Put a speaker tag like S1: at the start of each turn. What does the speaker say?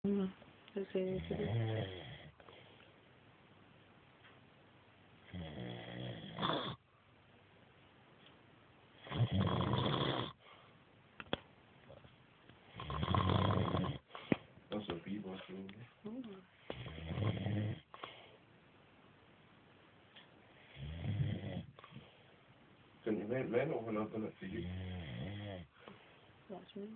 S1: Let's see.
S2: That's what people do. Men open up in it for you.
S1: Watch me.